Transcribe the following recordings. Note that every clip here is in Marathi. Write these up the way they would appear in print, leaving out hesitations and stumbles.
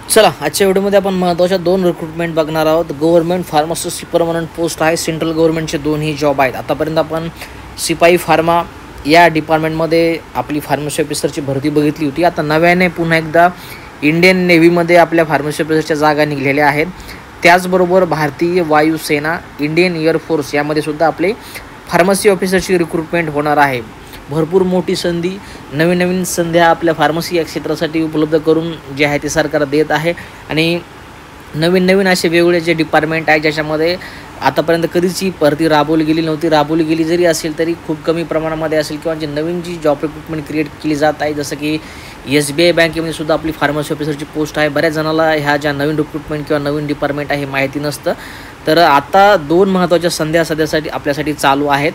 चला आजच्या व्हिडिओमध्ये आपण महत्त्वाच्या दोन रिक्रुटमेंट बघणार आहोत. गव्हर्नमेंट फार्मासिस्ट परमनंट पोस्ट आहे, सेंट्रल गव्हर्नमेंटचे दोन्ही जॉब आहेत. आतापर्यंत आपण सिपाई फार्मा या डिपार्टमेंटमध्ये आपली फार्मसी ऑफिसरची भरती बघितली होती. आता नव्याने पुन्हा एकदा इंडियन नेव्हीमध्ये आपल्या फार्मसी ऑफिसरच्या जागा निघलेल्या आहेत. त्याचबरोबर भारतीय वायुसेना, इंडियन एअरफोर्स यामध्ये सुद्धा आपले फार्मसी ऑफिसरची रिक्रुटमेंट होणार आहे. भरपूर मोठी संधी, नवीन नवीन संध्या आपल्या फार्मसी या क्षेत्रासाठी उपलब्ध करून जे आहे ते सरकार देत आहे. आणि नवीन नवीन असे वेगवेगळे जे डिपार्टमेंट आहे ज्याच्यामध्ये आतापर्यंत कधीच ही भरती राबवली गेली नव्हती. राबवली गेली जरी असेल तरी खूप कमी प्रमाणामध्ये असेल, किंवा जे नवीन जी जॉब रिक्रुटमेंट क्रिएट केली जात आहे, जसं की SBI बँकेमध्ये सुद्धा आपली फार्मसी ऑफिसरची पोस्ट आहे. बऱ्याच जणाला ह्या ज्या नवीन रिक्रुटमेंट किंवा नवीन डिपार्टमेंट आहे हे माहिती नसतं. तर आता दोन महत्त्वाच्या संध्या सध्यासाठी आपल्यासाठी चालू आहेत.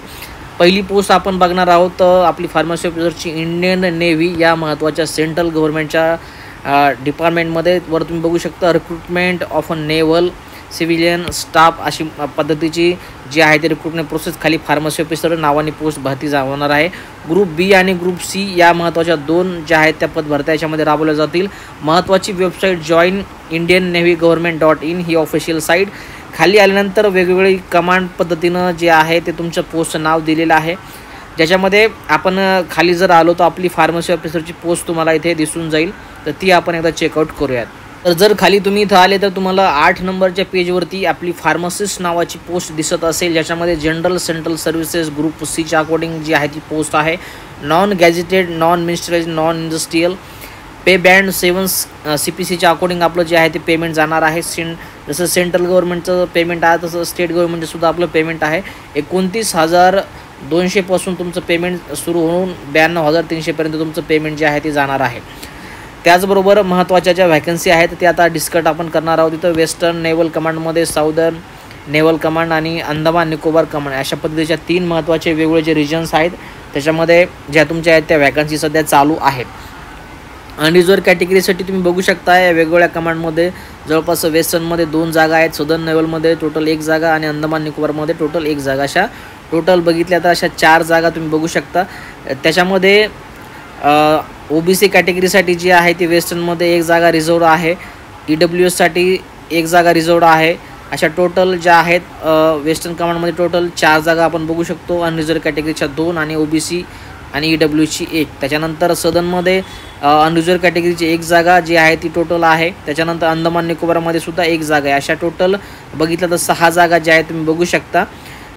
पहिली पोस्ट आपण बघणार आहोत आपली फार्मसी ऑफिसरची इंडियन नेव्ही या महत्त्वाच्या सेंट्रल गव्हर्नमेंटच्या डिपार्टमेंटमध्ये. वर तुम्ही बघू शकता recruitment of a naval civilian staff अशी पद्धतीची जी आहे ती रिक्रुटमेंट प्रोसेस खाली फार्मसी ऑफिसर नावाने पोस्ट भरती होणार आहे. ग्रुप बी आणि ग्रुप C या महत्त्वाच्या दोन ज्या आहेत त्या पदभरत्या याच्यामध्ये राबवल्या जातील. महत्त्वाची वेबसाईट जॉईन इंडियन नेव्ही गव्हर्नमेंट.in ही ऑफिशियल साईट. खाली आल्यानंतर वेगवेगळी कमांड पद्धतीनं जे आहे ते तुमचं पोस्टचं नाव दिलेलं आहे, ज्याच्यामध्ये आपण खाली जर आलो तर आपली फार्मसी ऑफिसरची पोस्ट तुम्हाला इथे दिसून जाईल. तर ती आपण एकदा चेकआउट करूयात. तर जर खाली तुम्ही इथं आले तर तुम्हाला 8 नंबरच्या पेजवरती आपली फार्मासिस्ट नावाची पोस्ट दिसत असेल, ज्याच्यामध्ये जनरल सेंट्रल सर्व्हिसेस ग्रुप Cच्या अकॉर्डिंग जी आहे ती पोस्ट आहे. Non gazetted, non ministerial, non industrial, pay band 7 CPCच्या अकॉर्डिंग आपलं जे आहे ते पेमेंट जाणार आहे. जसं सेंट्रल गव्हर्नमेंटचं पेमेंट आहे तसं स्टेट गव्हर्नमेंटचं सुद्धा आपलं पेमेंट आहे. 29,200 पासून तुमचं पेमेंट सुरू होऊन 92,300 तुमचं पेमेंट जे आहे ते जाणार आहे. त्याचबरोबर महत्त्वाच्या ज्या व्हॅकन्सी आहेत ते आता डिस्कस आपण करणार आहोत. तिथं वेस्टर्न नेव्हल कमांडमध्ये साऊदर्न नेव्हल कमांड आणि अंदमान निकोबार कमांड अशा पद्धतीच्या 3 महत्त्वाचे वेगवेगळे जे रिजन्स आहेत त्याच्यामध्ये ज्या तुमच्या आहेत त्या व्हॅकन्सी सध्या चालू आहेत. अनरिझर्व्ड कॅटेगरीसाठी तुम्ही बघू शकता या वेगवेगळ्या कमांडमध्ये जवळपास वेस्टर्नमध्ये 2 जागा आहेत, सदर्न नेव्हलमध्ये टोटल 1 जागा आणि अंदमान निकोबारमध्ये टोटल 1 जागा. अशा टोटल बघितल्या तर अशा 4 जागा तुम्ही बघू शकता. त्याच्यामध्ये OBC कॅटेगरीसाठी जी आहे ती वेस्टर्नमध्ये 1 जागा रिझर्व्ड आहे, EWS साठी 1 जागा रिझर्व्ड आहे. अशा टोटल ज्या आहेत वेस्टर्न कमांडमध्ये टोटल 4 जागा आपण बघू शकतो. अनरिझर्व्ड कॅटेगरीच्या 2 आणि OBC आणि EWSची 1. त्याच्यानंतर सदर्नमध्ये अनरिझर्व्ड कॅटेगरीची 1 जागा जी आहे ती टोटल आहे. त्याच्यानंतर अंदमान निकोबारमध्ये सुद्धा 1 जागा आहे. अशा टोटल बघितलं तर 6 जागा ज्या आहेत तुम्ही बघू शकता.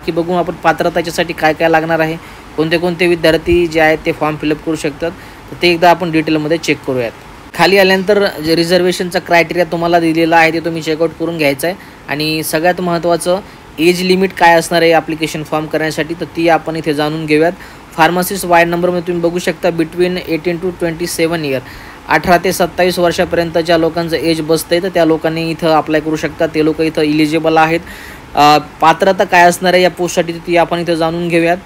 की बघू आपण पात्रताच्यासाठी काय काय लागणार आहे, कोणते कोणते विद्यार्थी जे आहेत ते फॉर्म फिलअप करू शकतात, तर ते एकदा आपण डिटेलमध्ये चेक करूयात. खाली आल्यानंतर जे रिझर्वेशनचा क्रायटेरिया तुम्हाला दिलेला आहे ते तुम्ही चेकआउट करून घ्यायचं आहे. आणि सगळ्यात महत्त्वाचं एज लिमिट काय असणार आहे ॲप्लिकेशन फॉर्म करण्यासाठी, तर ती आपण इथे जाणून घेऊयात. फार्मासिस्ट वाय नंबरमध्ये तुम्ही बघू शकता बिटवीन 18 to 27 इयर, 18 ते 27 वर्षापर्यंत ज्या लोकांचं एज बसतं आहे तर त्या लोकांनी इथं अप्लाय करू शकतात. ते लोक इथं इलिजिबल आहेत. पात्रता काय असणार आहे या पोस्टसाठी ती आपण इथं जाणून घेऊयात.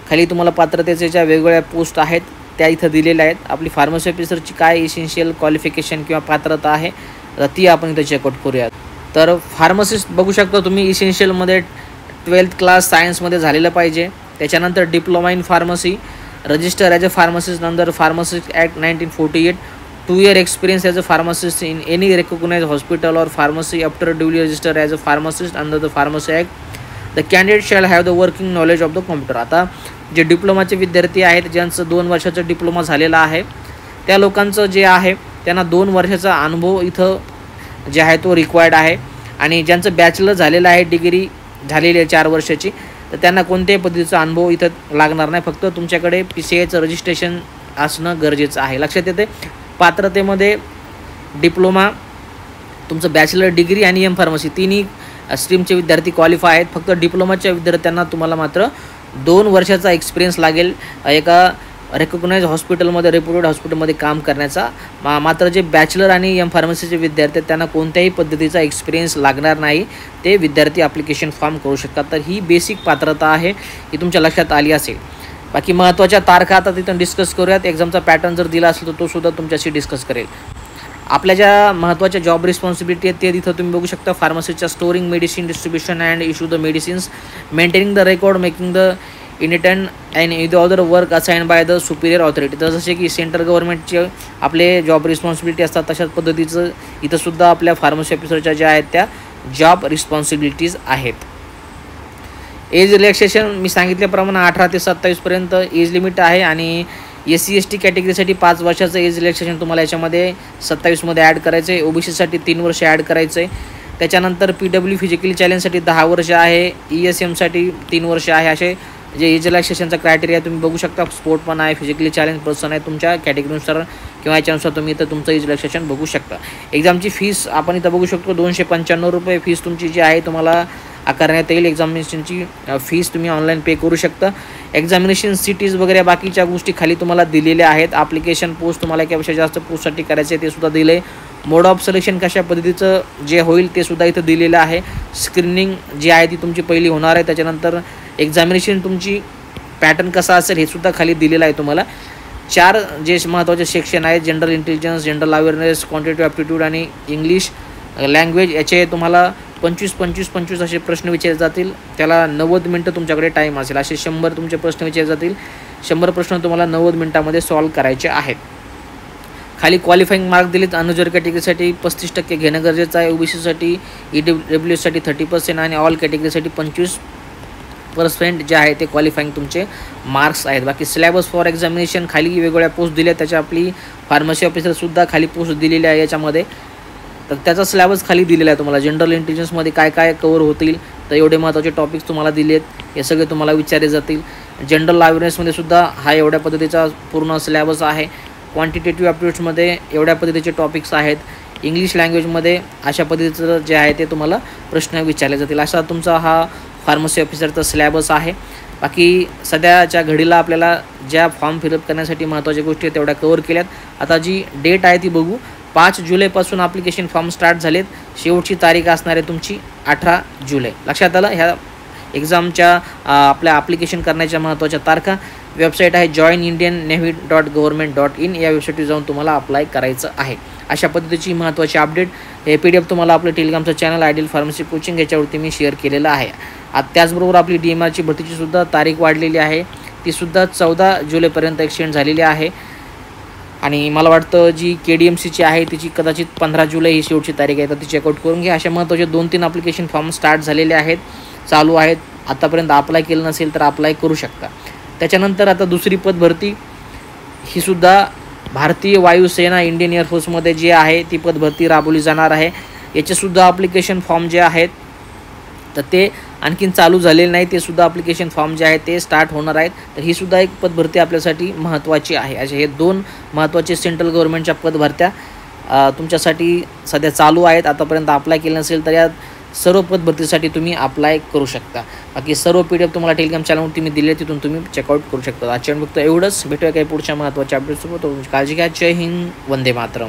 खाली तुम्हाला पात्रतेच्या ज्या वेगवेगळ्या पोस्ट आहेत त्या इथं दिलेल्या आहेत. आपली फार्मसी ऑफिसरची काय इसेन्शियल क्वालिफिकेशन किंवा पात्रता आहे तर ती आपण इथं चेकआउट करूयात. तर फार्मासिस्ट बघू शकता तुम्ही इसेन्शियलमध्ये 12th क्लास सायन्समध्ये झालेलं पाहिजे. त्याच्यानंतर diploma in pharmacy, register as a pharmacist under pharmacist act 1948, 2 year experience as a pharmacist in any recognised hospital or pharmacy after duly register as a pharmacist under the pharmacy act. The candidate shall have the working knowledge of the computer. आता जे डिप्लोमाचे विद्यार्थी आहेत ज्यांचं 2 वर्षाचा डिप्लोमा झालेला आहे त्या लोकांचं जे आहे त्यांना 2 वर्षाचा अनुभव इथं जे आहे तो रिक्वायर्ड आहे. आणि ज्यांचं बॅचलर झालेलं आहे, डिग्री झालेली आहे 4 वर्षाची, तर त्यांना कोणत्याही पद्धतीचा अनुभव इथं लागणार नाही. फक्त तुमच्याकडे PCIचं रजिस्ट्रेशन असणं गरजेचं आहे. लक्षात येते पात्रतेमध्ये डिप्लोमा, तुमचं बॅचलर डिग्री आणि फार्मसी तिन्ही स्ट्रीमचे विद्यार्थी क्वालिफाय आहेत. फक्त डिप्लोमाच्या विद्यार्थ्यांना तुम्हाला मात्र 2 वर्षाचा एक्सपिरियन्स लागेल एका रेकग्नाइज हॉस्पिटलमध्ये, रेप्युटेड हॉस्पिटलमध्ये काम करण्याचा. मात्र जे बॅचलर आणि फार्मसीचे विद्यार्थी आहेत त्यांना कोणत्याही पद्धतीचा एक्सपिरियन्स लागणार नाही. ते विद्यार्थी ॲप्लिकेशन फॉर्म करू शकतात. तर ही बेसिक पात्रता आहे, ही तुमच्या लक्षात आली असेल. बाकी महत्त्वाच्या तारखा आता तिथं डिस्कस करूयात. एक्झामचा पॅटर्न जर दिला असेल तर तो सुद्धा तुमच्याशी डिस्कस करेल. आपल्या ज्या महत्त्वाच्या जॉब रिस्पॉन्सिबिलिटी आहेत ते तिथं तुम्ही बघू शकता. फार्मसीच्या storing medicine, distribution and issue the medicines, maintaining the record, making the intern and the other work assigned by the superior authority. तर जसे की सेंट्रल गव्हर्नमेंटचे आपले जॉब रिस्पॉन्सिबिलिटी असतात तशाच पद्धतीचं इथंसुद्धा आपल्या फार्मसी ऑफिसरच्या ज्या आहेत त्या जॉब रिस्पॉन्सिबिलिटीज आहेत. एज रिलॅक्सेशन मी सांगितल्याप्रमाणे 18 ते 27पर्यंत एज लिमिट आहे आणि SC ST कॅटेगरीसाठी 5 वर्षाचं एज रिलॅक्सेशन तुम्हाला याच्यामध्ये 27मध्ये ॲड करायचं आहे. OBCसाठी 3 वर्ष ॲड करायचं आहे. त्याच्यानंतर PW फिजिकली चॅलेंजसाठी 10 वर्ष आहे. ESMसाठी 3 वर्ष आहे. असे जे एज रिलॅक्सेशनचा क्रायटेरिया तुम्ही बघू शकता. स्पोर्ट पण आहे, फिजिकली चॅलेंज पर्सन आहे, तुमच्या कॅटेगरीनुसार किंवा याच्यानुसार तुम्ही इथं तुमचं एज रिलॅक्सेशन बघू शकता. एक्झामची फीस आपण इथं बघू शकतो 295 रुपये फीस तुमची जी आहे तुम्हाला आकारण्यात येईल. एक्झामिनेशनची फीस तुम्ही ऑनलाईन पे करू शकता. एक्झामिनेशन सिटीज वगैरे बाकीच्या गोष्टी खाली तुम्हाला दिलेल्या आहेत. ॲप्लिकेशन पोस्ट तुम्हाला एकापेक्षा जास्त पोस्टसाठी करायचं आहे ते सुद्धा दिलं आहे. मोड ऑफ सिलेक्शन कशा पद्धतीचं जे होईल ते सुद्धा इथं दिलेलं आहे. स्क्रीनिंग जी आहे ती तुमची पहिली होणार आहे. त्याच्यानंतर एक्झामिनेशन तुमची पॅटर्न कसा असेल हे सुद्धा खाली दिलेलं आहे तुम्हाला. 4 जे महत्त्वाचे सेक्शन आहेत general intelligence, general awareness, quantitative aptitude आणि इंग्लिश लँग्वेज याचे तुम्हाला 25 असे प्रश्न विचारले जातील. त्याला 90 मिनटं तुमच्याकडे टाईम असेल. असे 100 तुमचे प्रश्न विचारले जातील. 100 प्रश्न तुम्हाला 90 मिनटामध्ये सॉल्व करायचे आहेत. खाली क्वालिफाईंग मार्क दिलेत. अनरिझर्व्ड कॅटेगरीसाठी 35% घेणं गरजेचं आहे. OBCसाठी EWSसाठी 30% आणि ऑल कॅटेगरीसाठी 25% जे आहे ते क्वालिफाईंग तुमचे मार्क्स आहेत. बाकी सिलेबस फॉर एक्झामिनेशन खाली वेगवेगळ्या पोस्ट दिल्या. त्याच्या आपली फार्मसी ऑफिसरसुद्धा खाली पोस्ट दिलेली आहे याच्यामध्ये. तर त्याचा सिलेबस खाली दिलेला आहे तुम्हाला. जनरल इंटेलिजन्समध्ये काय काय कवर होतील तर एवढे महत्त्वाचे टॉपिक्स तुम्हाला दिले आहेत. हे सगळे तुम्हाला विचारले जातील. जनरल अवेअरनेसमध्ये सुद्धा हा एवढ्या पद्धतीचा पूर्ण सिलेबस आहे. क्वांटिटेटिव्ह ॲप्टिट्यूड्समध्ये एवढ्या पद्धतीचे टॉपिक्स आहेत. इंग्लिश लँग्वेजमध्ये अशा पद्धतीचं जे आहे ते तुम्हाला प्रश्न विचारले जातील. असा तुमचा हा फार्मसी ऑफिसरचा सिलेबस आहे. बाकी सध्याच्या घडीला आपल्याला ज्या फॉर्म फिलअप करण्यासाठी महत्त्वाच्या गोष्टी आहेत तेवढ्या कवर केल्यात. आता जी डेट आहे ती बघू. 5 जुलैपासून ॲप्लिकेशन फॉर्म स्टार्ट झालेत. शेवटची तारीख असणार आहे तुमची 18 जुलै. लक्षात आलं. ह्या एक्झामच्या आपल्या ॲप्लिकेशन करण्याच्या महत्त्वाच्या तारखा. वेबसाईट आहे joinindiannavy.government.in. या वेबसाईटवर जाऊन तुम्हाला अप्लाय करायचं आहे. अशा पद्धतीची महत्त्वाची अपडेट हे PDF तुम्हाला आपलं टेलिग्रामचं चॅनल आयडियल फार्मसी कोचिंग याच्यावरती मी शेअर केलेलं आहे. त्याचबरोबर आपली DMRची भरतीची सुद्धा तारीख वाढलेली आहे. ती सुद्धा 14 जुलैपर्यंत एक्सटेंड झालेली आहे. आणि मला वाटतं जी KDMCची आहे तिची कदाचित 15 जुलै ही शेवटची तारीख आहे. तर ती चेकआउट करून घ्या. अशा महत्त्वाचे 2-3 ॲप्लिकेशन फॉर्म स्टार्ट झालेले आहेत, चालू आहेत. आतापर्यंत अप्लाय केलं नसेल तर अप्लाय करू शकता. त्याच्यानंतर आता दुसरी पद भरती ही सुद्धा भारतीय वायुसेना इंडियन एअरफोर्समध्ये जी आहे ती पद भरती राबवली जाणार आहे. याचेसुद्धा ॲप्लिकेशन फॉर्म जे आहेत तर ते आणखीन चालू झालेले नाही. ते सुद्धा ॲप्लिकेशन फॉर्म जे आहेत ते स्टार्ट होणार आहेत. तर ही सुद्धा एक पदभरती आपल्यासाठी महत्त्वाची आहे. असे हे 2 महत्त्वाचे सेंट्रल गव्हर्नमेंटच्या पदभरत्या तुमच्यासाठी सध्या चालू आहेत. आतापर्यंत अप्लाय केलं नसेल तर या सर्व पदभरतीसाठी तुम्ही अप्लाय करू शकता. बाकी सर्व PDF तुम्हाला टेलिग्राम चॅनलवरती मी दिले, तिथून तुम्ही चेकआउट करू शकता. आजच्या फक्त एवढंच. भेटूया काही पुढच्या महत्त्वाच्या अपडेट्ससोबत. काळजी घ्या. जय हिंद. वंदे मातरम.